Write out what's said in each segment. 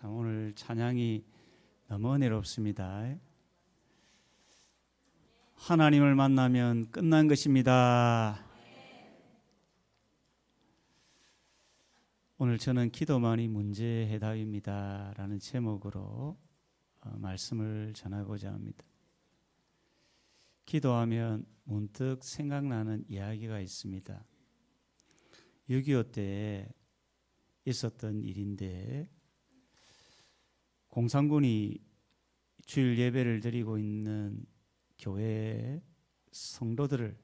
참 오늘 찬양이 너무 은혜롭습니다. 하나님을 만나면 끝난 것입니다. 오늘 저는 기도만이 문제의 해답입니다 라는 제목으로 말씀을 전하고자 합니다. 기도하면 문득 생각나는 이야기가 있습니다. 6.25 때 있었던 일인데, 공산군이 주일 예배를 드리고 있는 교회 성도들을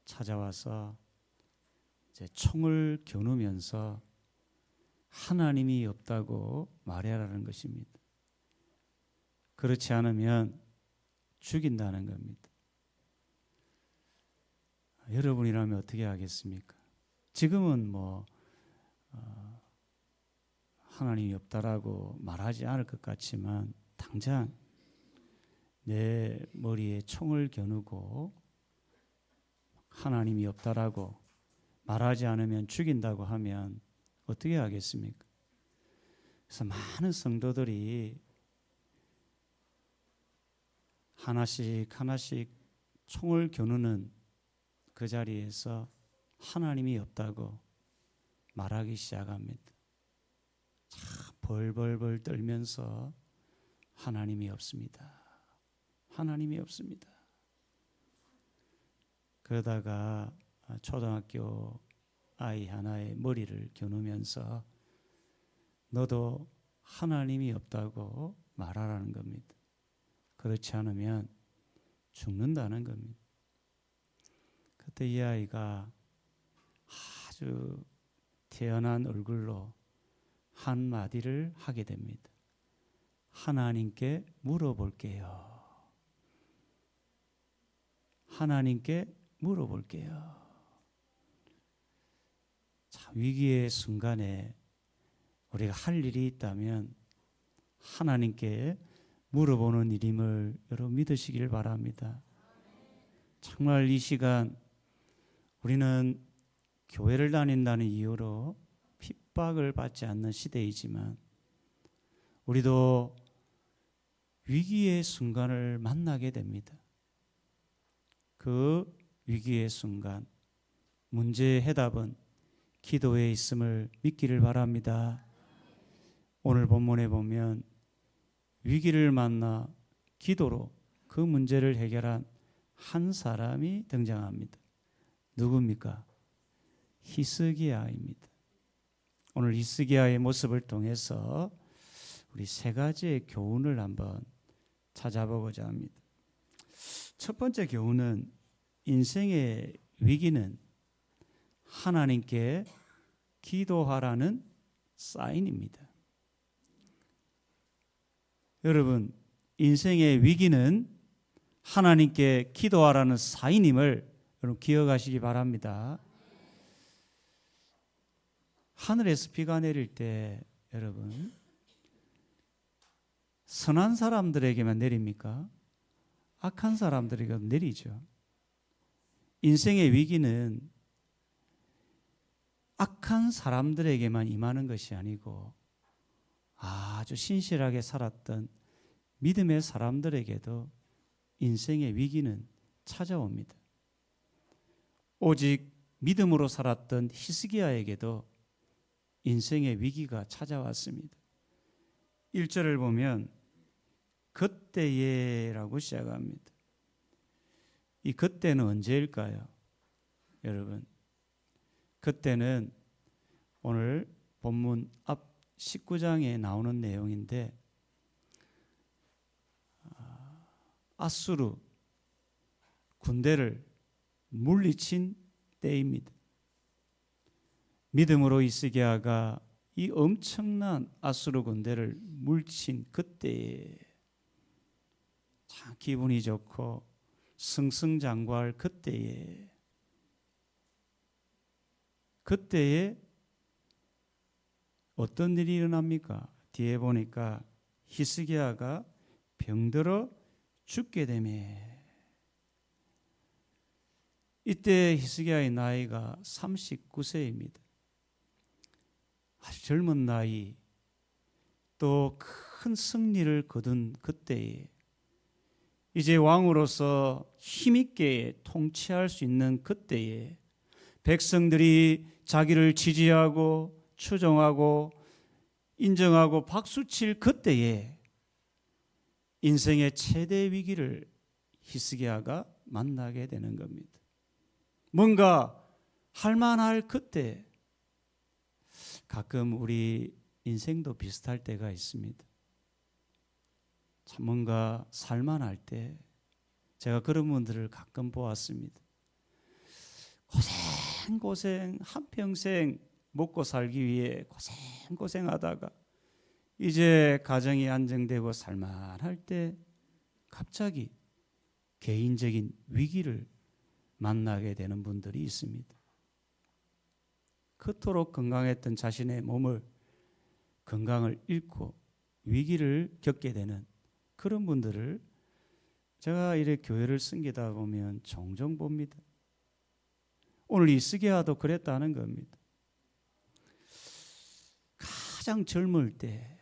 찾아와서 이제 총을 겨누면서 하나님이 없다고 말하라는 것입니다. 그렇지 않으면 죽인다는 겁니다. 여러분이라면 어떻게 하겠습니까? 지금은 하나님이 없다라고 말하지 않을 것 같지만 당장 내 머리에 총을 겨누고 하나님이 없다라고 말하지 않으면 죽인다고 하면 어떻게 하겠습니까? 그래서 많은 성도들이 하나씩 총을 겨누는 그 자리에서 하나님이 없다고 말하기 시작합니다. 벌벌벌 떨면서 하나님이 없습니다. 하나님이 없습니다. 그러다가 초등학교 아이 하나의 머리를 겨누면서 너도 하나님이 없다고 말하라는 겁니다. 그렇지 않으면 죽는다는 겁니다. 그때 이 아이가 아주 태연한 얼굴로 한마디를 하게 됩니다. 하나님께 물어볼게요. 하나님께 물어볼게요. 자, 위기의 순간에 우리가 할 일이 있다면 하나님께 물어보는 일임을 여러분 믿으시길 바랍니다. 정말 이 시간 우리는 교회를 다닌다는 이유로 핍박을 받지 않는 시대이지만 우리도 위기의 순간을 만나게 됩니다. 그 위기의 순간, 문제의 해답은 기도에 있음을 믿기를 바랍니다. 오늘 본문에 보면 위기를 만나 기도로 그 문제를 해결한 한 사람이 등장합니다. 누굽니까? 히스기야입니다. 오늘 히스기야의 모습을 통해서 우리 세 가지의 교훈을 한번 찾아보고자 합니다. 첫 번째 교훈은 인생의 위기는 하나님께 기도하라는 사인입니다. 여러분, 인생의 위기는 하나님께 기도하라는 사인임을 여러분 기억하시기 바랍니다. 하늘에서 비가 내릴 때 여러분 선한 사람들에게만 내립니까? 악한 사람들에게 내리죠. 인생의 위기는 악한 사람들에게만 임하는 것이 아니고 아주 신실하게 살았던 믿음의 사람들에게도 인생의 위기는 찾아옵니다. 오직 믿음으로 살았던 히스기야에게도 인생의 위기가 찾아왔습니다. 1절을 보면 그때에라고 시작합니다. 이 그때는 언제일까요? 여러분, 그때는 오늘 본문 앞 19장에 나오는 내용인데 아수르 군대를 물리친 때입니다. 믿음으로 히스기야가 이 엄청난 아수르 군대를 물친 그때에 참 기분이 좋고 승승장구할 그때에 어떤 일이 일어납니까? 뒤에 보니까 히스기야가 병들어 죽게 되매 이때 히스기야의 나이가 39세입니다. 아주 젊은 나이, 또 큰 승리를 거둔 그때에 이제 왕으로서 힘있게 통치할 수 있는 그때에 백성들이 자기를 지지하고 추종하고 인정하고 박수칠 그때에 인생의 최대 위기를 히스기야가 만나게 되는 겁니다. 뭔가 할만할 그때, 가끔 우리 인생도 비슷할 때가 있습니다. 참 뭔가 살만할 때 제가 그런 분들을 가끔 보았습니다. 고생 한평생 먹고 살기 위해 고생하다가 이제 가정이 안정되고 살만할 때 갑자기 개인적인 위기를 만나게 되는 분들이 있습니다. 그토록 건강했던 자신의 몸을 건강을 잃고 위기를 겪게 되는 그런 분들을 제가 이렇게 교회를 섬기다 보면 종종 봅니다. 오늘 히스기야도 그랬다는 겁니다. 가장 젊을 때,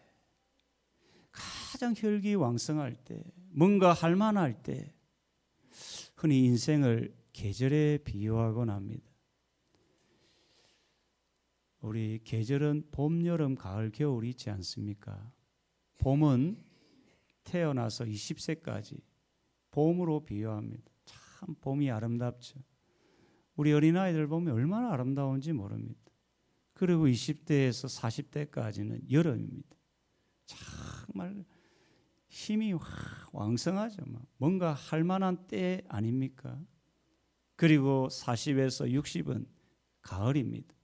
가장 혈기왕성할 때, 뭔가 할 만할 때 흔히 인생을 계절에 비유하곤 합니다. 우리 계절은 봄, 여름, 가을, 겨울이 있지 않습니까? 봄은 태어나서 20세까지 봄으로 비유합니다. 참 봄이 아름답죠. 우리 어린아이들 보면 얼마나 아름다운지 모릅니다. 그리고 20대에서 40대까지는 여름입니다. 정말 힘이 왕성하죠. 뭔가 할 만한 때 아닙니까? 그리고 40에서 60은 가을입니다.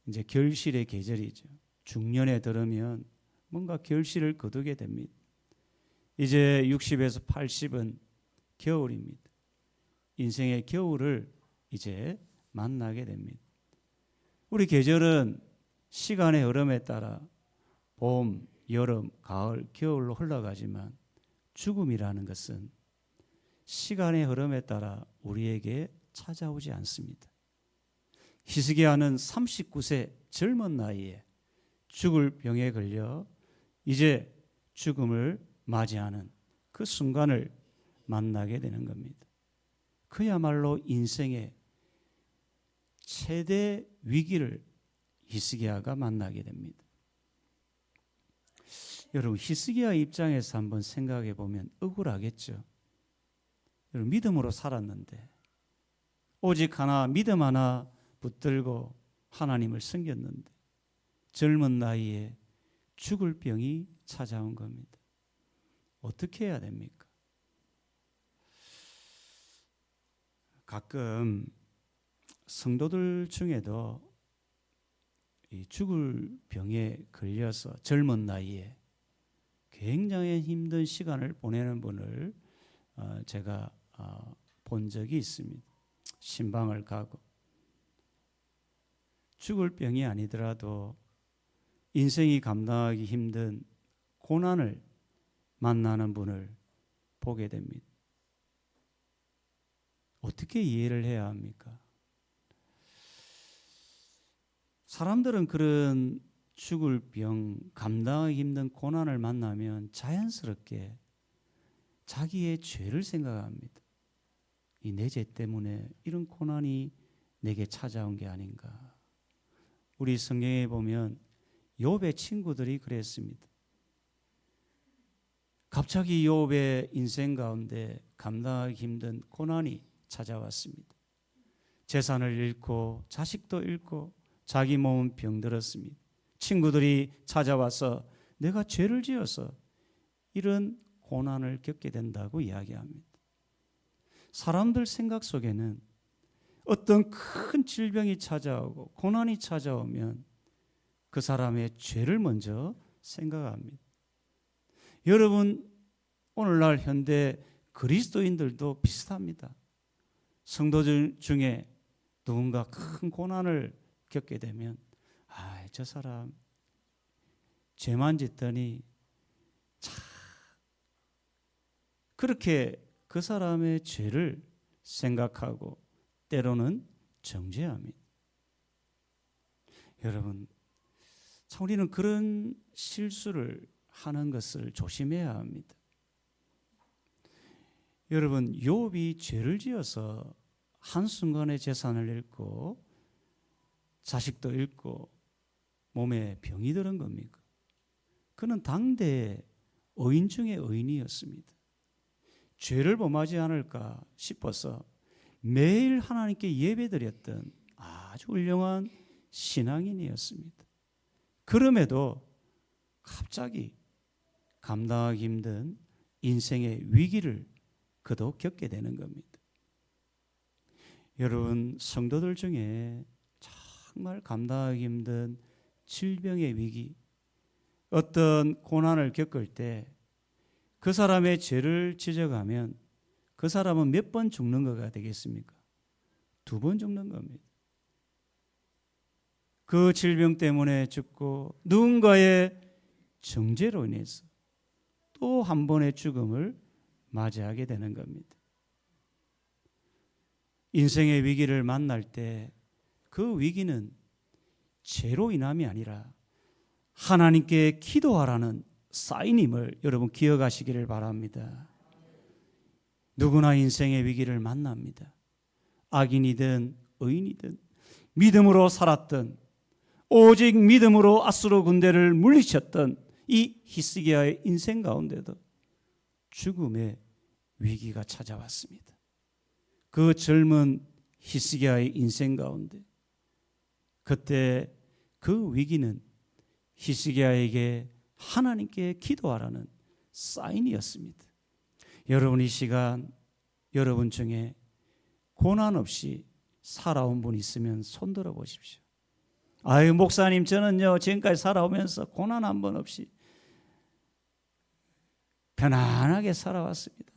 이제 결실의 계절이죠. 중년에 들으면 뭔가 결실을 거두게 됩니다. 이제 60에서 80은 겨울입니다. 인생의 겨울을 이제 만나게 됩니다. 우리 계절은 시간의 흐름에 따라 봄, 여름, 가을, 겨울로 흘러가지만 죽음이라는 것은 시간의 흐름에 따라 우리에게 찾아오지 않습니다. 히스기야는 39세 젊은 나이에 죽을 병에 걸려 이제 죽음을 맞이하는 그 순간을 만나게 되는 겁니다. 그야말로 인생의 최대 위기를 히스기야가 만나게 됩니다. 여러분, 히스기야 입장에서 한번 생각해 보면 억울하겠죠. 여러분, 믿음으로 살았는데 오직 하나, 믿음 하나 붙들고 하나님을 섬겼는데 젊은 나이에 죽을 병이 찾아온 겁니다. 어떻게 해야 됩니까? 가끔 성도들 중에도 이 죽을 병에 걸려서 젊은 나이에 굉장히 힘든 시간을 보내는 분을 제가 본 적이 있습니다. 신방을 가고 죽을 병이 아니더라도 인생이 감당하기 힘든 고난을 만나는 분을 보게 됩니다. 어떻게 이해를 해야 합니까? 사람들은 그런 죽을 병, 감당하기 힘든 고난을 만나면 자연스럽게 자기의 죄를 생각합니다. 이 내 죄 때문에 이런 고난이 내게 찾아온 게 아닌가. 우리 성경에 보면 욥의 친구들이 그랬습니다. 갑자기 욥의 인생 가운데 감당하기 힘든 고난이 찾아왔습니다. 재산을 잃고 자식도 잃고 자기 몸은 병들었습니다. 친구들이 찾아와서 내가 죄를 지어서 이런 고난을 겪게 된다고 이야기합니다. 사람들 생각 속에는 어떤 큰 질병이 찾아오고 고난이 찾아오면 그 사람의 죄를 먼저 생각합니다. 여러분, 오늘날 현대 그리스도인들도 비슷합니다. 성도들 중에 누군가 큰 고난을 겪게 되면 저 사람 죄만 짓더니 참 그렇게 그 사람의 죄를 생각하고 때로는 정죄합니다. 여러분, 참 우리는 그런 실수를 하는 것을 조심해야 합니다. 여러분, 욥이 죄를 지어서 한순간에 재산을 잃고 자식도 잃고 몸에 병이 들은 겁니까? 그는 당대의 의인 중에 의인이었습니다. 죄를 범하지 않을까 싶어서 매일 하나님께 예배드렸던 아주 훌륭한 신앙인이었습니다. 그럼에도 갑자기 감당하기 힘든 인생의 위기를 그도 겪게 되는 겁니다. 여러분, 성도들 중에 정말 감당하기 힘든 질병의 위기, 어떤 고난을 겪을 때 그 사람의 죄를 지적하면 그 사람은 몇 번 죽는 거가 되겠습니까? 2번 죽는 겁니다. 그 질병 때문에 죽고 누군가의 정죄로 인해서 또 한 번의 죽음을 맞이하게 되는 겁니다. 인생의 위기를 만날 때 그 위기는 죄로 인함이 아니라 하나님께 기도하라는 사인임을 여러분 기억하시기를 바랍니다. 누구나 인생의 위기를 만납니다. 악인이든 의인이든 믿음으로 살았던, 오직 믿음으로 아수르 군대를 물리쳤던 이 히스기야의 인생 가운데도 죽음의 위기가 찾아왔습니다. 그 젊은 히스기야의 인생 가운데 그때 그 위기는 히스기야에게 하나님께 기도하라는 사인이었습니다. 여러분, 이 시간 여러분 중에 고난 없이 살아온 분 있으면 손들어 보십시오. 아유, 목사님, 저는요 지금까지 살아오면서 고난 한 번 없이 편안하게 살아왔습니다.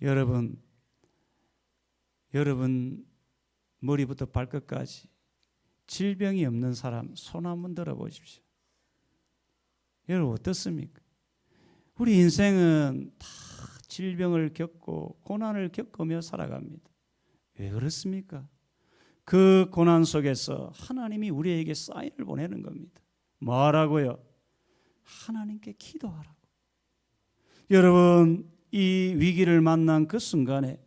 여러분 머리부터 발끝까지 질병이 없는 사람 손 한번 들어 보십시오. 여러분 어떻습니까? 우리 인생은 다 질병을 겪고 고난을 겪으며 살아갑니다. 왜 그렇습니까? 그 고난 속에서 하나님이 우리에게 사인을 보내는 겁니다. 뭐라고요? 하나님께 기도하라고. 여러분, 이 위기를 만난 그 순간에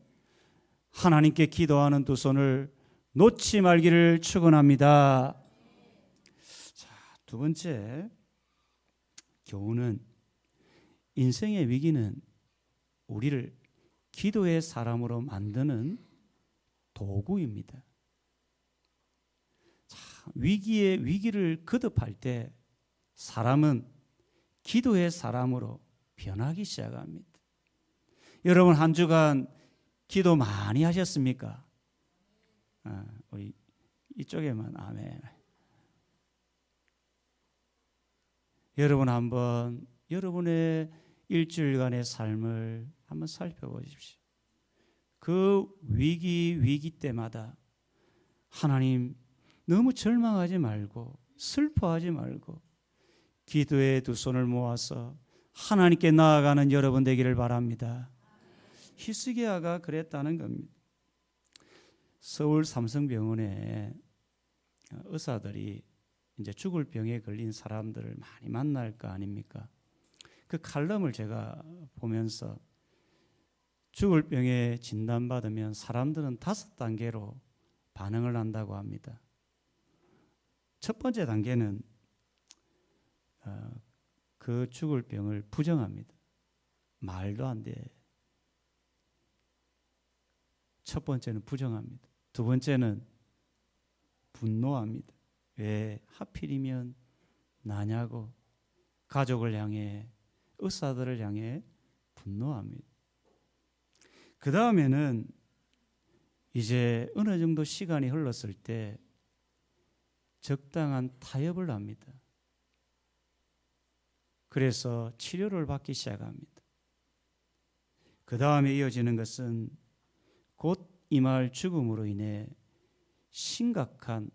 하나님께 기도하는 두 손을 놓지 말기를 축원합니다. 자, 두 번째 교훈은 인생의 위기는 우리를 기도의 사람으로 만드는 도구입니다. 자, 위기에 위기를 거듭할 때 사람은 기도의 사람으로 변하기 시작합니다. 여러분, 한 주간 기도 많이 하셨습니까? 우리 이쪽에만 아멘. 여러분 한번 여러분의 일주일간의 삶을 한번 살펴보십시오. 그 위기 때마다 하나님 너무 절망하지 말고 슬퍼하지 말고 기도의 두 손을 모아서 하나님께 나아가는 여러분 되기를 바랍니다. 히스기야가 그랬다는 겁니다. 서울 삼성병원에 의사들이 이제 죽을 병에 걸린 사람들을 많이 만날 거 아닙니까? 그 칼럼을 제가 보면서 죽을 병에 진단받으면 사람들은 5단계로 반응을 한다고 합니다. 첫 번째 단계는 그 죽을 병을 부정합니다. 말도 안 돼. 첫 번째는 부정합니다. 두 번째는 분노합니다. 왜 하필이면 나냐고 가족을 향해 의사들을 향해 분노합니다. 그 다음에는 이제 어느 정도 시간이 흘렀을 때 적당한 타협을 합니다. 그래서 치료를 받기 시작합니다. 그 다음에 이어지는 것은 곧 임할 죽음으로 인해 심각한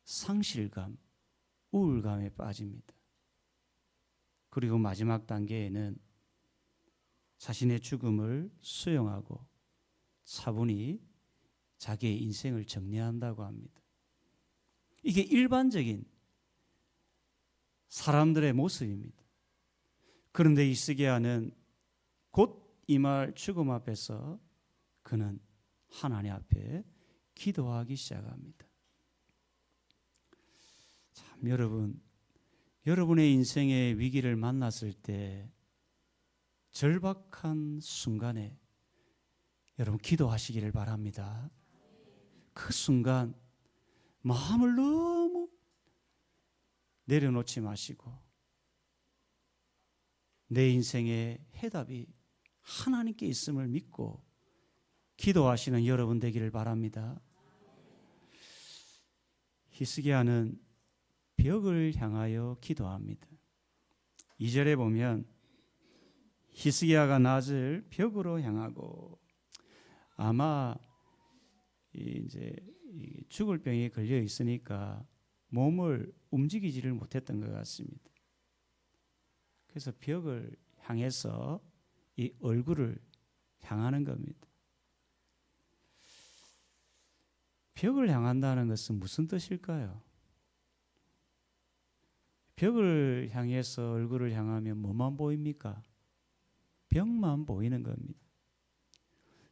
상실감, 우울감에 빠집니다. 그리고 마지막 단계에는 자신의 죽음을 수용하고 차분히 자기의 인생을 정리한다고 합니다. 이게 일반적인 사람들의 모습입니다. 그런데 히스기야는 곧 임할 죽음 앞에서 그는 하나님 앞에 기도하기 시작합니다. 참, 여러분의 인생의 위기를 만났을 때 절박한 순간에 여러분 기도하시기를 바랍니다. 그 순간 마음을 너무 내려놓지 마시고 내 인생의 해답이 하나님께 있음을 믿고 기도하시는 여러분 되기를 바랍니다. 히스기야는 벽을 향하여 기도합니다. 2절에 보면 히스기야가 낯을 벽으로 향하고, 아마 이제 죽을 병에 걸려 있으니까 몸을 움직이지를 못했던 것 같습니다. 그래서 벽을 향해서 이 얼굴을 향하는 겁니다. 벽을 향한다는 것은 무슨 뜻일까요? 벽을 향해서 얼굴을 향하면 뭐만 보입니까? 벽만 보이는 겁니다.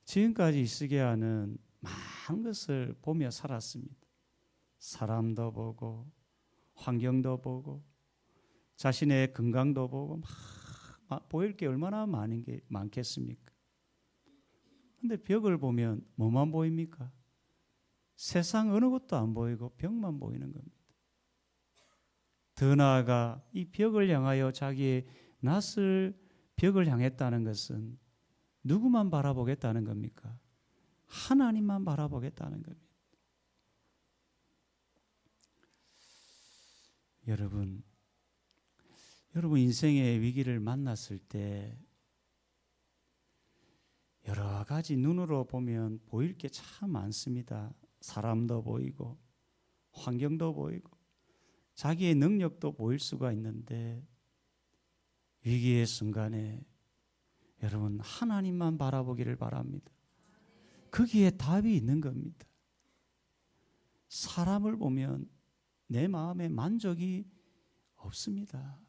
지금까지 히스기야는 많은 것을 보며 살았습니다. 사람도 보고 환경도 보고 자신의 건강도 보고 막 보일 게 얼마나 많겠습니까? 그런데 벽을 보면 뭐만 보입니까? 세상 어느 것도 안 보이고 벽만 보이는 겁니다. 더 나아가 이 벽을 향하여 자기의 낯을 벽을 향했다는 것은 누구만 바라보겠다는 겁니까? 하나님만 바라보겠다는 겁니다. 여러분 인생의 위기를 만났을 때 여러 가지 눈으로 보면 보일 게 참 많습니다. 사람도 보이고 환경도 보이고 자기의 능력도 보일 수가 있는데 위기의 순간에 여러분 하나님만 바라보기를 바랍니다. 거기에 답이 있는 겁니다. 사람을 보면 내 마음에 만족이 없습니다.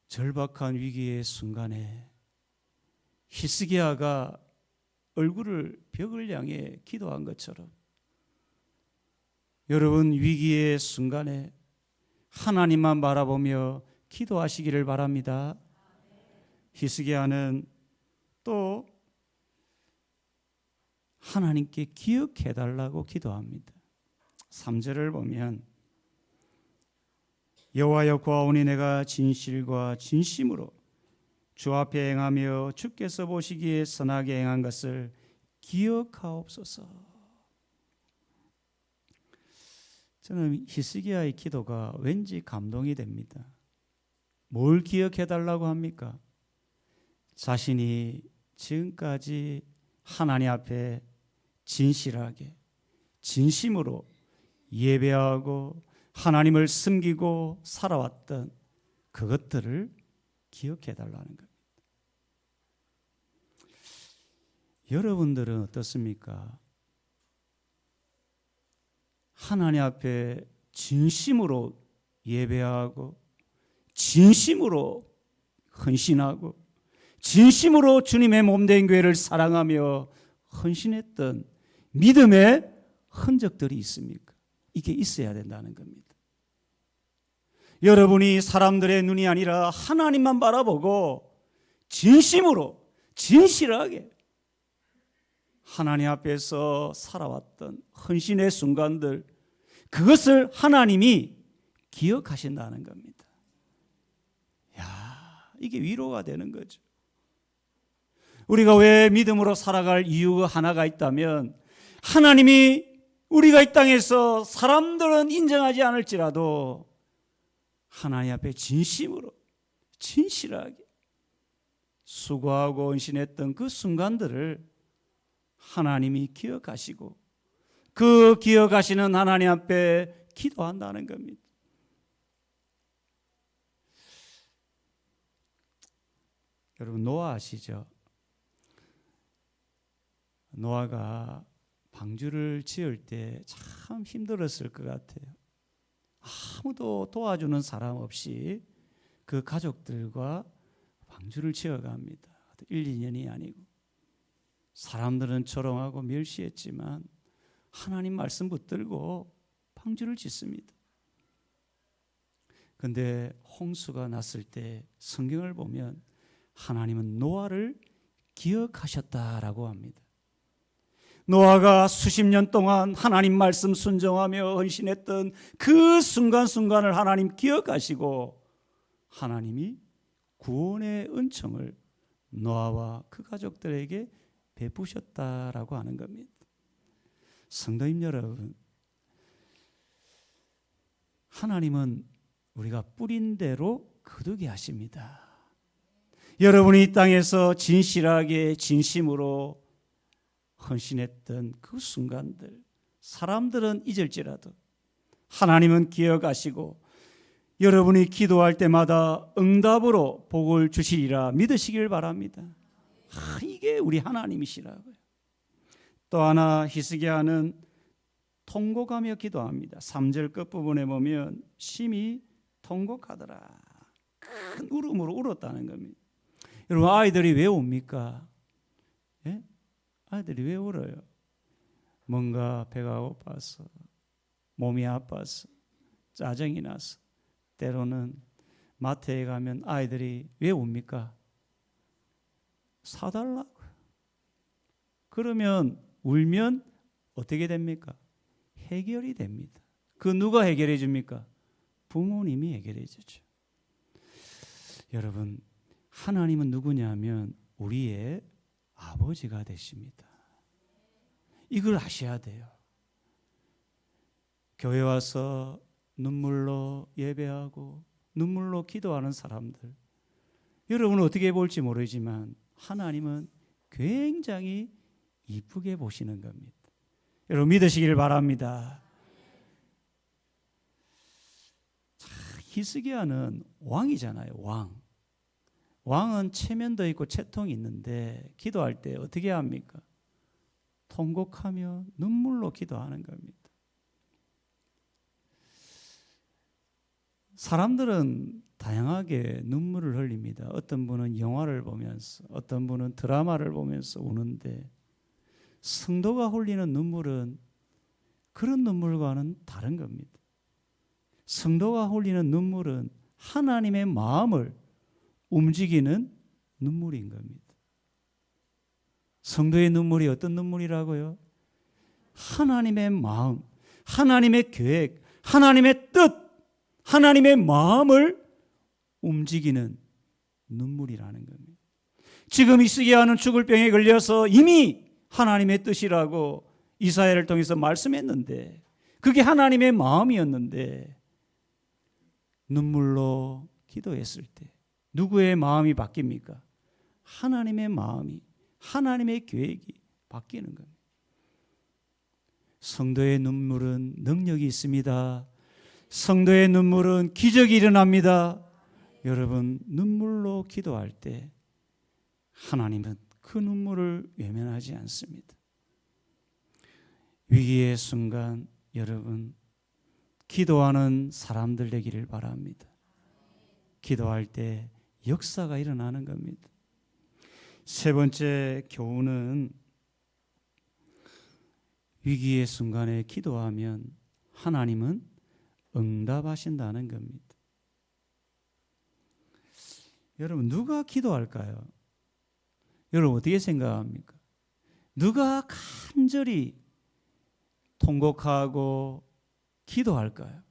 절박한 위기의 순간에 히스기야가 얼굴을 벽을 향해 기도한 것처럼 여러분 위기의 순간에 하나님만 바라보며 기도하시기를 바랍니다. 히스기야는 또 하나님께 기억해달라고 기도합니다. 3절을 보면 여호와여 구하오니 내가 진실과 진심으로 주 앞에 행하며 주께서 보시기에 선하게 행한 것을 기억하옵소서. 저는 히스기야의 기도가 왠지 감동이 됩니다. 뭘 기억해달라고 합니까? 자신이 지금까지 하나님 앞에 진실하게 진심으로 예배하고 하나님을 섬기고 살아왔던 그것들을 기억해달라는 겁니다. 여러분들은 어떻습니까? 하나님 앞에 진심으로 예배하고 진심으로 헌신하고 진심으로 주님의 몸된 교회를 사랑하며 헌신했던 믿음의 흔적들이 있습니까? 이게 있어야 된다는 겁니다. 여러분이 사람들의 눈이 아니라 하나님만 바라보고 진심으로 진실하게 하나님 앞에서 살아왔던 헌신의 순간들, 그것을 하나님이 기억하신다는 겁니다. 야, 이게 위로가 되는 거죠. 우리가 왜 믿음으로 살아갈 이유가 하나가 있다면, 하나님이 우리가 이 땅에서 사람들은 인정하지 않을지라도 하나님 앞에 진심으로 진실하게 수고하고 헌신했던 그 순간들을 하나님이 기억하시고 그 기억하시는 하나님 앞에 기도한다는 겁니다. 여러분 노아 아시죠? 노아가 방주를 지을 때 참 힘들었을 것 같아요. 아무도 도와주는 사람 없이 그 가족들과 방주를 지어갑니다. 1, 2년이 아니고. 사람들은 조롱하고 멸시했지만 하나님 말씀 붙들고 방주를 짓습니다. 그런데 홍수가 났을 때 성경을 보면 하나님은 노아를 기억하셨다라고 합니다. 노아가 수십 년 동안 하나님 말씀 순종하며 헌신했던 그 순간순간을 하나님 기억하시고 하나님이 구원의 은총을 노아와 그 가족들에게 베푸셨다라고 하는 겁니다. 성도님 여러분, 하나님은 우리가 뿌린 대로 거두게 하십니다. 여러분이 이 땅에서 진실하게 진심으로 헌신했던 그 순간들, 사람들은 잊을지라도 하나님은 기억하시고 여러분이 기도할 때마다 응답으로 복을 주시리라 믿으시길 바랍니다. 이게 우리 하나님이시라고요. 또 하나 히스기야는 통곡하며 기도합니다. 3절 끝부분에 보면 심히 통곡하더라. 큰 울음으로 울었다는 겁니다. 여러분, 아이들이 왜 웁니까? 예? 아이들이 왜 울어요? 뭔가 배가 고파서, 몸이 아파서, 짜증이 나서, 때로는 마트에 가면 아이들이 왜 웁니까? 사달라고요. 그러면 울면 어떻게 됩니까? 해결이 됩니다. 그 누가 해결해 줍니까? 부모님이 해결해 주죠. 여러분, 하나님은 누구냐면 우리의 아버지가 되십니다. 이걸 아셔야 돼요. 교회 와서 눈물로 예배하고 눈물로 기도하는 사람들, 여러분은 어떻게 볼지 모르지만 하나님은 굉장히 이쁘게 보시는 겁니다. 여러분 믿으시길 바랍니다. 히스기야는 왕이잖아요. 왕은 체면도 있고 채통이 있는데 기도할 때 어떻게 합니까? 통곡하며 눈물로 기도하는 겁니다. 사람들은 다양하게 눈물을 흘립니다. 어떤 분은 영화를 보면서, 어떤 분은 드라마를 보면서 우는데, 성도가 흘리는 눈물은 그런 눈물과는 다른 겁니다. 성도가 흘리는 눈물은 하나님의 마음을 움직이는 눈물인 겁니다. 성도의 눈물이 어떤 눈물이라고요? 하나님의 마음, 하나님의 계획, 하나님의 뜻, 하나님의 마음을 움직이는 눈물이라는 겁니다. 지금 히스기야는 죽을 병에 걸려서 이미 하나님의 뜻이라고 이사야를 통해서 말씀했는데, 그게 하나님의 마음이었는데 눈물로 기도했을 때 누구의 마음이 바뀝니까? 하나님의 마음이, 하나님의 계획이 바뀌는 겁니다. 성도의 눈물은 능력이 있습니다. 성도의 눈물은 기적이 일어납니다. 여러분, 눈물로 기도할 때 하나님은 그 눈물을 외면하지 않습니다. 위기의 순간 여러분 기도하는 사람들 되기를 바랍니다. 기도할 때 역사가 일어나는 겁니다. 세 번째 교훈은 위기의 순간에 기도하면 하나님은 응답하신다는 겁니다. 여러분 누가 기도할까요? 여러분 어떻게 생각합니까? 누가 간절히 통곡하고 기도할까요?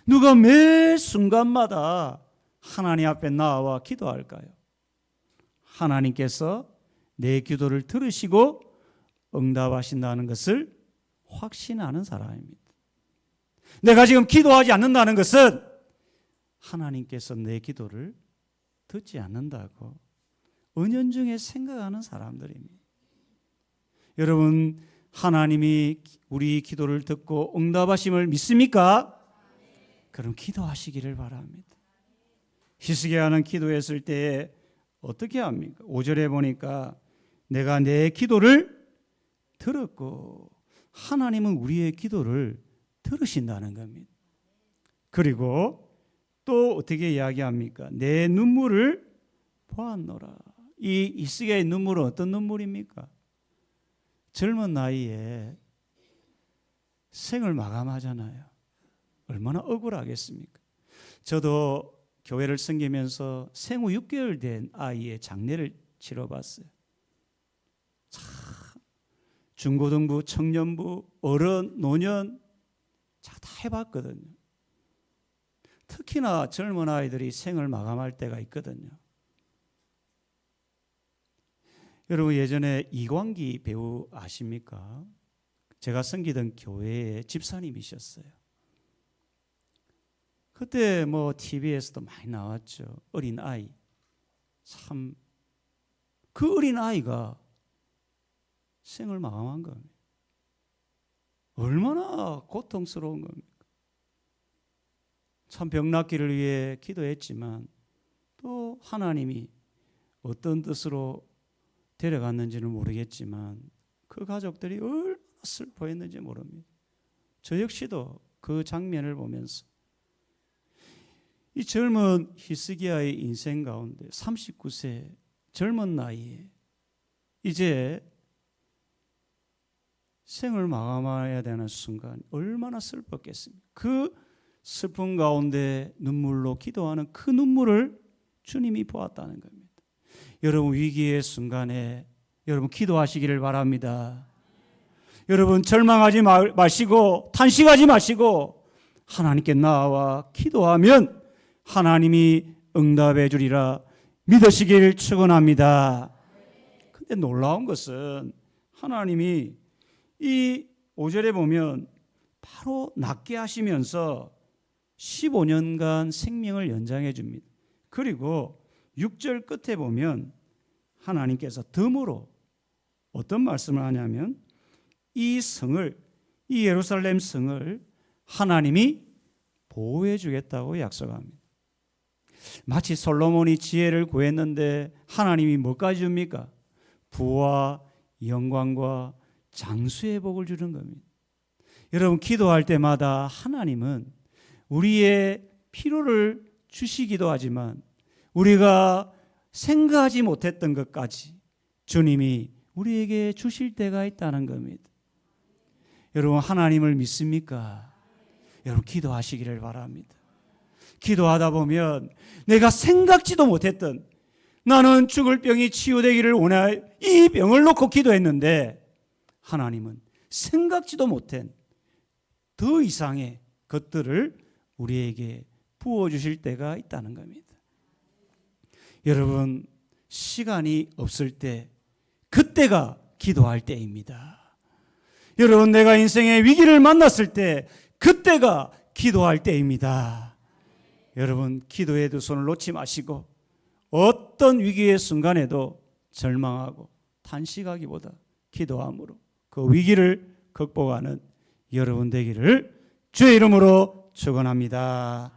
누가 매 순간마다 하나님 앞에 나와 기도할까요? 하나님께서 내 기도를 들으시고 응답하신다는 것을 확신하는 사람입니다. 내가 지금 기도하지 않는다는 것은 하나님께서 내 기도를 듣지 않는다고 은연중에 생각하는 사람들입니다. 여러분 하나님이 우리 기도를 듣고 응답하심을 믿습니까? 그럼 기도하시기를 바랍니다. 히스기야는 기도했을 때 어떻게 합니까? 5절에 보니까 내가 내 기도를 들었고 하나님은 우리의 기도를 들으신다는 겁니다. 그리고 또 어떻게 이야기합니까? 내 눈물을 보았노라. 이 히스기야의 눈물은 어떤 눈물입니까? 젊은 나이에 생을 마감하잖아요. 얼마나 억울하겠습니까? 저도 교회를 섬기면서 생후 6개월 된 아이의 장례를 치러봤어요. 참 중고등부, 청년부, 어른, 노년 다 해봤거든요. 특히나 젊은 아이들이 생을 마감할 때가 있거든요. 여러분 예전에 이광기 배우 아십니까? 제가 섬기던 교회의 집사님이셨어요. 그때 뭐 TV에서도 많이 나왔죠. 어린 아이. 참 그 어린 아이가 생을 마감한 겁니다. 얼마나 고통스러운 겁니까? 참 병 낫기를 위해 기도했지만 또 하나님이 어떤 뜻으로 데려갔는지는 모르겠지만 그 가족들이 얼마나 슬퍼했는지 모릅니다. 저 역시도 그 장면을 보면서 이 젊은 히스기야의 인생 가운데 39세 젊은 나이에 이제 생을 마감해야 되는 순간 얼마나 슬펐겠습니까? 그 슬픔 가운데 눈물로 기도하는 그 눈물을 주님이 보았다는 겁니다. 여러분 위기의 순간에 여러분 기도하시기를 바랍니다. 여러분 절망하지 마시고 탄식하지 마시고 하나님께 나아와 기도하면 하나님이 응답해 주리라 믿으시길 축원합니다. 근데 놀라운 것은 하나님이 이 5절에 보면 바로 낫게 하시면서 15년간 생명을 연장해 줍니다. 그리고 6절 끝에 보면 하나님께서 덤으로 어떤 말씀을 하냐면 이 성을, 이 예루살렘 성을 하나님이 보호해 주겠다고 약속합니다. 마치 솔로몬이 지혜를 구했는데 하나님이 뭐까지 줍니까? 부와 영광과 장수의 복을 주는 겁니다. 여러분 기도할 때마다 하나님은 우리의 필요를 주시기도 하지만 우리가 생각하지 못했던 것까지 주님이 우리에게 주실 때가 있다는 겁니다. 여러분 하나님을 믿습니까? 여러분 기도하시기를 바랍니다. 기도하다 보면 내가 생각지도 못했던 나는 죽을 병이 치유되기를 원해 이 병을 놓고 기도했는데 하나님은 생각지도 못한 더 이상의 것들을 우리에게 부어주실 때가 있다는 겁니다. 여러분 시간이 없을 때 그때가 기도할 때입니다. 여러분 내가 인생의 위기를 만났을 때 그때가 기도할 때입니다. 여러분 기도의 두 손을 놓지 마시고 어떤 위기의 순간에도 절망하고 탄식하기보다 기도함으로 그 위기를 극복하는 여러분 되기를 주의 이름으로 축원합니다.